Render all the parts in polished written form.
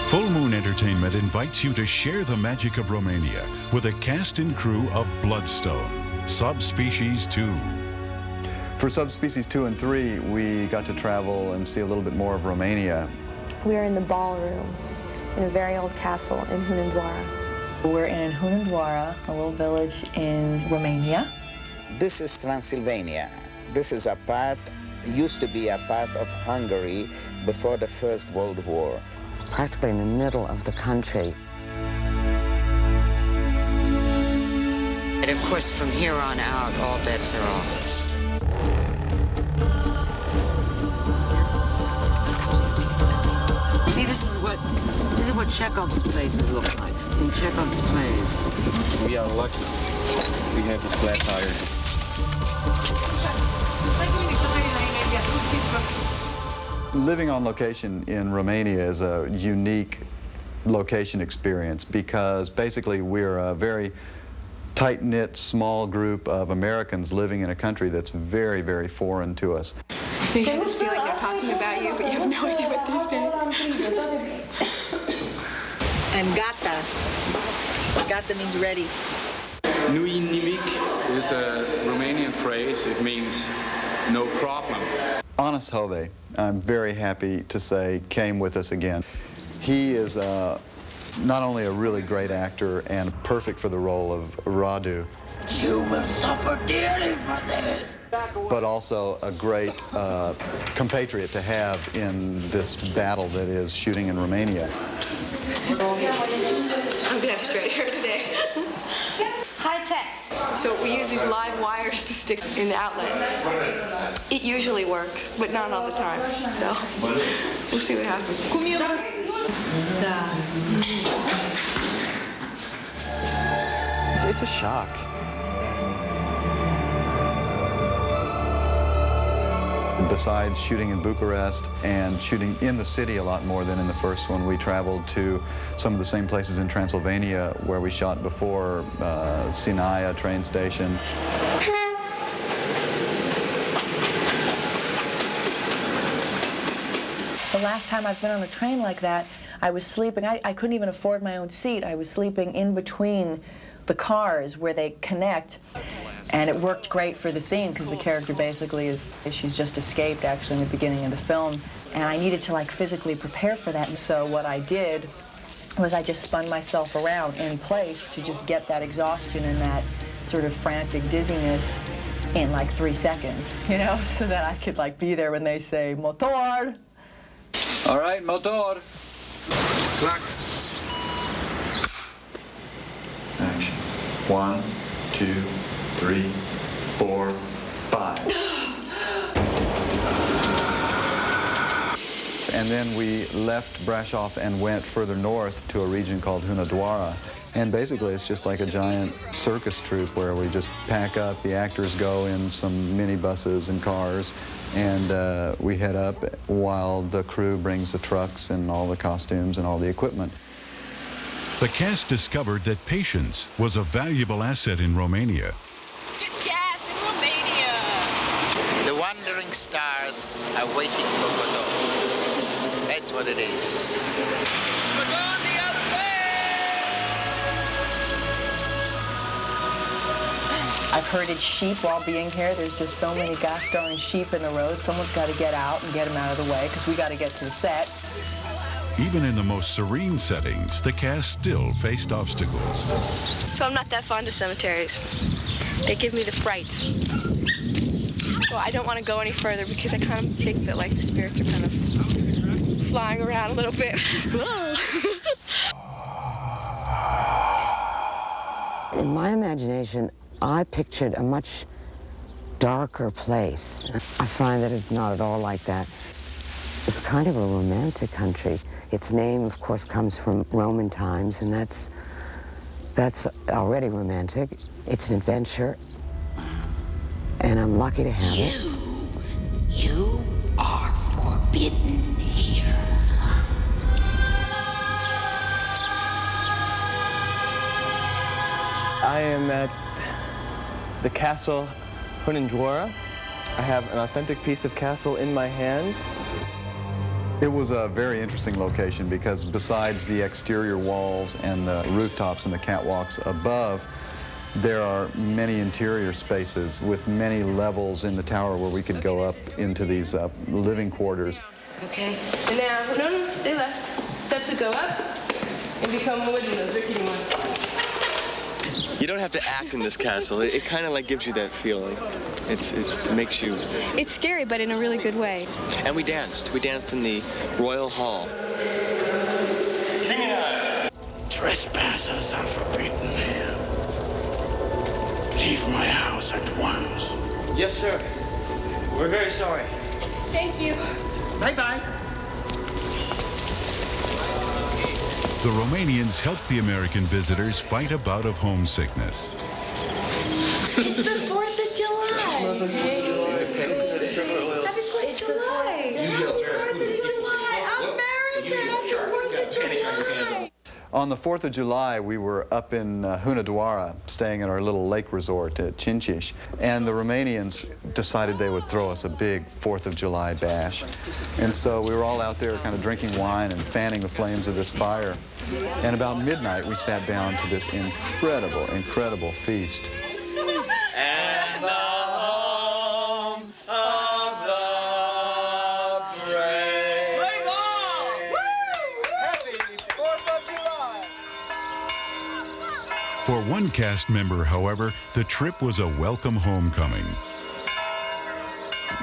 Full Moon Entertainment invites you to share the magic of Romania with a cast and crew of Bloodstone, Subspecies 2. For Subspecies 2 and 3, we got to travel and see a little bit more of Romania. We are in the ballroom in a very old castle in Hunedoara. We're in Hunedoara, a little village in Romania. This is Transylvania. This is used to be a part of Hungary before the First World War. It's practically in the middle of the country. And of course, from here on out, all bets are off. See, this is what Chekhov's places look like. In Chekhov's plays. We are lucky. We have a flat tire. Living on location in Romania is a unique location experience because basically we're a very tight-knit, small group of Americans living in a country that's very, very foreign to us. You just feel like they're talking about you, but you have no idea what they're saying. And gata. Gata means ready. Nui nimic is a Romanian phrase. It means no problem. Anas Hove, I'm very happy to say, came with us again. He is not only a really great actor and perfect for the role of Radu. You will suffer dearly for this. But also a great compatriot to have in this battle that is shooting in Romania. I'm gonna have straight hair today. High tech. So we use these live wires to stick in the outlet. It usually works, but not all the time. So we'll see what happens. It's a shock. Besides shooting in Bucharest and shooting in the city a lot more than in the first one, we traveled to some of the same places in Transylvania where we shot before, Sinaia train station. The last time I've been on a train like that, I was sleeping. I couldn't even afford my own seat. I was sleeping in between the cars where they connect. And it worked great for the scene because the character basically she's just escaped actually in the beginning of the film. And I needed to like physically prepare for that. And so what I did was I just spun myself around in place to just get that exhaustion and that sort of frantic dizziness in like 3 seconds, you know, so that I could like be there when they say, motor. All right, motor. Clock. Action. 1, 2, 3, 4, 5. And then we left Brasov and went further north to a region called Hunedoara. And basically it's just like a giant circus troupe where we just pack up, the actors go in some minibuses and cars, and we head up while the crew brings the trucks and all the costumes and all the equipment. The cast discovered that patience was a valuable asset in Romania. Get gas in Romania. The wandering stars are waiting for Godot. That's what it is. We're going the other way. I've herded sheep while being here. There's just so many gosh darn sheep in the road. Someone's got to get out and get them out of the way because we got to get to the set. Even in the most serene settings, the cast still faced obstacles. So I'm not that fond of cemeteries. They give me the frights. Well, I don't want to go any further because I kind of think that like the spirits are kind of flying around a little bit. In my imagination, I pictured a much darker place. I find that it's not at all like that. It's kind of a romantic country. Its name, of course, comes from Roman times, and that's already romantic. It's an adventure, and I'm lucky to have it. You are forbidden here. I am at the castle Hunedoara. I have an authentic piece of castle in my hand. It was a very interesting location because besides the exterior walls and the rooftops and the catwalks above, there are many interior spaces with many levels in the tower where we could go up into these living quarters. Okay. And now, no, stay left. Steps that go up and become more than those rickety ones. You don't have to act in this castle. It kind of like gives you that feeling. It makes you... It's scary, but in a really good way. And we danced. We danced in the Royal Hall. Trespassers are forbidden here. Leave my house at once. Yes, sir. We're very sorry. Thank you. Bye-bye. The Romanians helped the American visitors fight a bout of homesickness. It's the 4th of July. Happy 4th of July. Happy 4th of July. America, happy 4th of July. On the 4th of July, we were up in Hunedoara, staying at our little lake resort at Cinci, and the Romanians decided they would throw us a big 4th of July bash. And so we were all out there kind of drinking wine and fanning the flames of this fire. And about midnight, we sat down to this incredible, incredible feast. And the home of the brave. Sing on! Happy 4th of July! For one cast member, however, the trip was a welcome homecoming.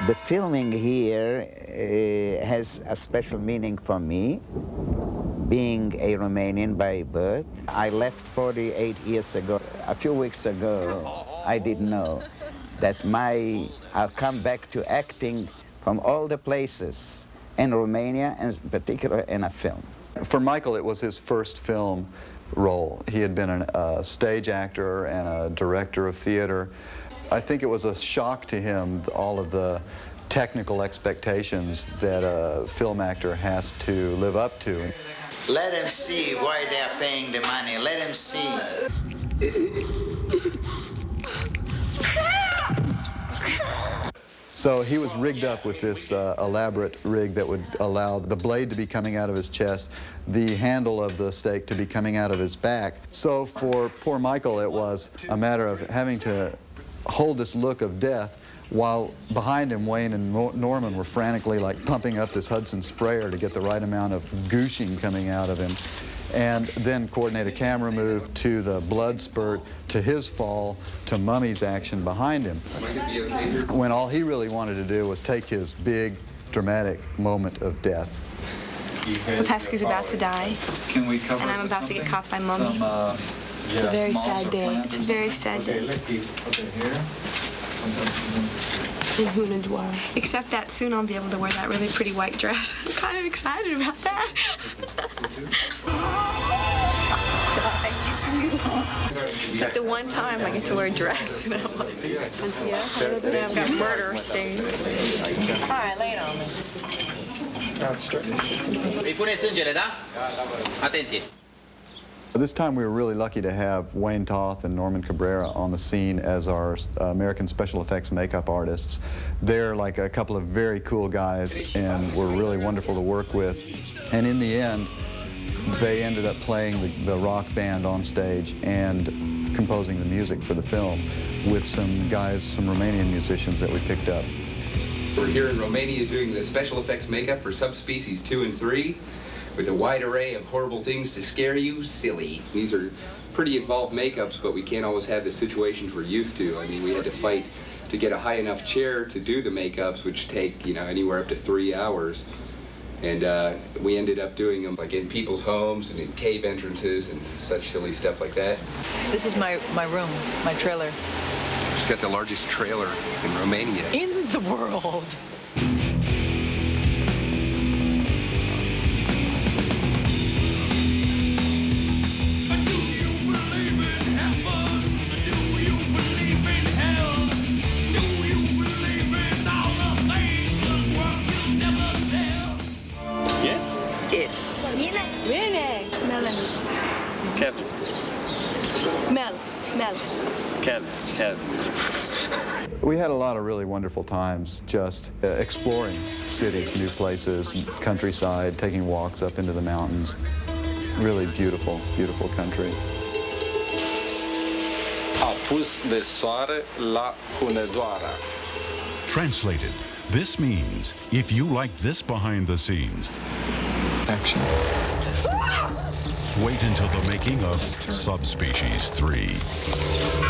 The filming here has a special meaning for me. Being a Romanian by birth, I left 48 years ago. A few weeks ago, I didn't know that I'll come back to acting from all the places in Romania, and in particular in a film. For Michael, it was his first film role. He had been a stage actor and a director of theater. I think it was a shock to him, all of the technical expectations that a film actor has to live up to. Let them see why they are paying the money. Let them see. So he was rigged up with this elaborate rig that would allow the blade to be coming out of his chest, the handle of the stake to be coming out of his back. So for poor Michael, it was a matter of having to hold this look of death while behind him, Wayne and Norman were frantically like pumping up this Hudson sprayer to get the right amount of gooshing coming out of him, and then coordinate a camera move to the blood spurt, to his fall, to Mummy's action behind him, when all he really wanted to do was take his big, dramatic moment of death. Pescu's about to die, and I'm about to get caught by Mummy. It's a very sad day. It's a very sad day. In Hunedoara. Except that soon I'll be able to wear that really pretty white dress. I'm kind of excited about that. Except the one time I get to wear a dress. And I'm like, yeah, I've got murder stains. All right, lay it on me. Îi pune sângele, da? Atenție! This time we were really lucky to have Wayne Toth and Norman Cabrera on the scene as our American special effects makeup artists. They're like a couple of very cool guys and were really wonderful to work with. And in the end, they ended up playing the rock band on stage and composing the music for the film with some guys, some Romanian musicians that we picked up. We're here in Romania doing the special effects makeup for Subspecies 2 and 3. With a wide array of horrible things to scare you, silly. These are pretty involved makeups, but we can't always have the situations we're used to. I mean, we had to fight to get a high enough chair to do the makeups, which take, you know, anywhere up to 3 hours. And we ended up doing them like in people's homes and in cave entrances and such silly stuff like that. This is my room, my trailer. She's got the largest trailer in Romania. In the world. Yes? Yes. Melanie. Kevin. Mel. Mel. Kev. We had a lot of really wonderful times just exploring cities, new places, countryside, taking walks up into the mountains. Really beautiful, beautiful country. A pus de soare la Hunedoara. Translated, this means, if you like this behind the scenes, Action. wait until the making of Subspecies 3.